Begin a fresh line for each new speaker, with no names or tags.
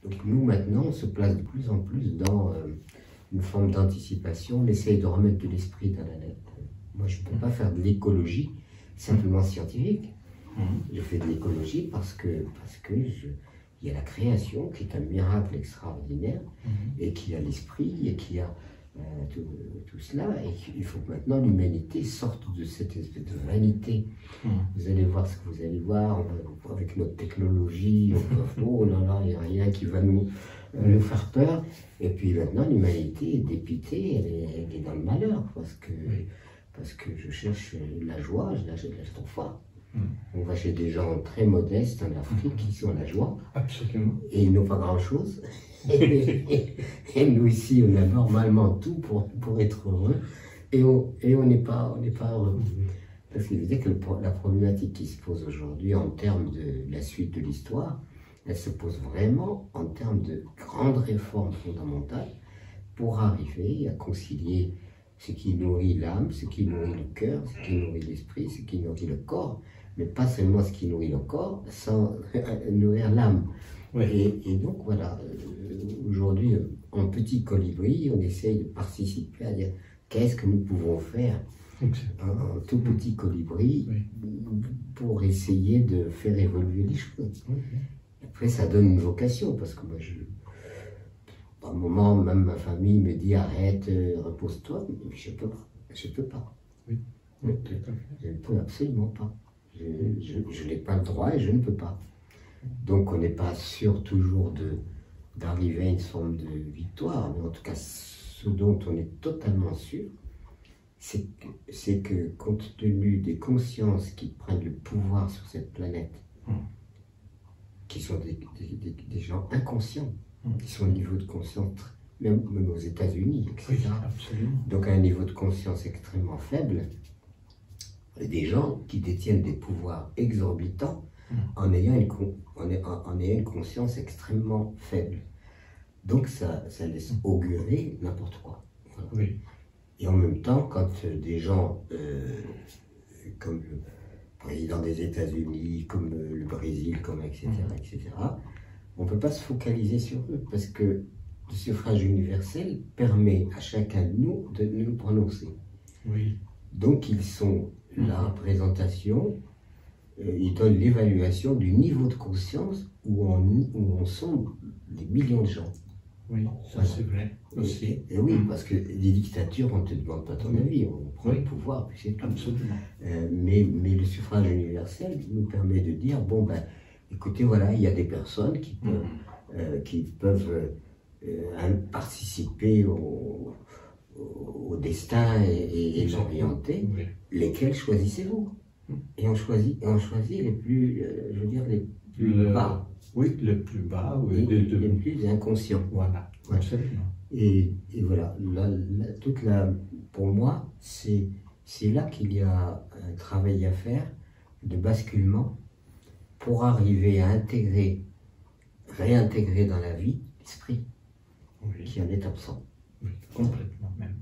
Donc nous, maintenant, on se place de plus en plus dans une forme d'anticipation. On essaye de remettre de l'esprit dans la lettre. Moi, je ne peux pas faire de l'écologie simplement scientifique. Je fais de l'écologie parce que il y a la création qui est un miracle extraordinaire et qui a l'esprit et qui a tout cela. Et il faut que maintenant l'humanité sorte de cette espèce de vanité. Vous allez voir ce que vous allez voir avec notre technologie. Oh là là, il n'y a rien qui va nous faire peur. Et puis maintenant, l'humanité est dépitée, elle est dans le malheur parce que je cherche la joie, je la trouve pas. On va chez des gens très modestes en Afrique qui sont la joie.
Absolument.
Et ils n'ont pas grand-chose. Et nous ici, on a normalement tout pour être heureux. Et on n'est pas heureux. Parce que je disais que la problématique qui se pose aujourd'hui en termes de la suite de l'histoire, elle se pose vraiment en termes de grandes réformes fondamentales pour arriver à concilier ce qui nourrit l'âme, ce qui nourrit le cœur, ce qui nourrit l'esprit, ce qui nourrit le corps, mais pas seulement ce qui nourrit le corps, sans nourrir l'âme.
Oui.
Et donc voilà, aujourd'hui, en petit colibri, on essaye de participer à dire qu'est-ce que nous pouvons faire en tout petit colibri pour essayer de faire évoluer les choses. Après, ça donne une vocation, parce que moi, par moment, même ma famille me dit arrête, repose-toi, mais je peux pas.
Oui.
Je ne peux absolument pas. Je n'ai pas le droit et je ne peux pas. Donc on n'est pas sûr toujours d'arriver à une forme de victoire, mais en tout cas, ce dont on est totalement sûr, c'est que compte tenu des consciences qui prennent le pouvoir sur cette planète, qui sont des gens inconscients, qui sont au niveau de conscience, même aux États-Unis, etc.
Oui,
donc à un niveau de conscience extrêmement faible, des gens qui détiennent des pouvoirs exorbitants en ayant une conscience extrêmement faible. Donc ça laisse augurer n'importe quoi. Voilà.
Oui.
Et en même temps, quand des gens comme le président des États-Unis, comme le Brésil, comme etc., on ne peut pas se focaliser sur eux, parce que le suffrage universel permet à chacun de nous prononcer.
Oui.
Donc ils sont la représentation, ils donnent l'évaluation du niveau de conscience où on sont des millions de gens.
Oui, ça c'est vrai aussi.
Et oui, parce que les dictatures, on ne te demande pas ton avis, on prend le pouvoir, puis c'est tout.
Absolument.
Mais le suffrage universel nous permet de dire, bon ben, écoutez, voilà, il y a des personnes qui peuvent participer au destin et l'orienter, lesquels choisissez-vous? Et on choisit les plus, je veux dire, les plus bas.
Oui, les plus bas, oui.
Les plus inconscients.
Voilà, absolument.
Et voilà, pour moi, c'est là qu'il y a un travail à faire de basculement pour arriver à réintégrer dans la vie l'esprit qui en est absent.
Oui, complètement même.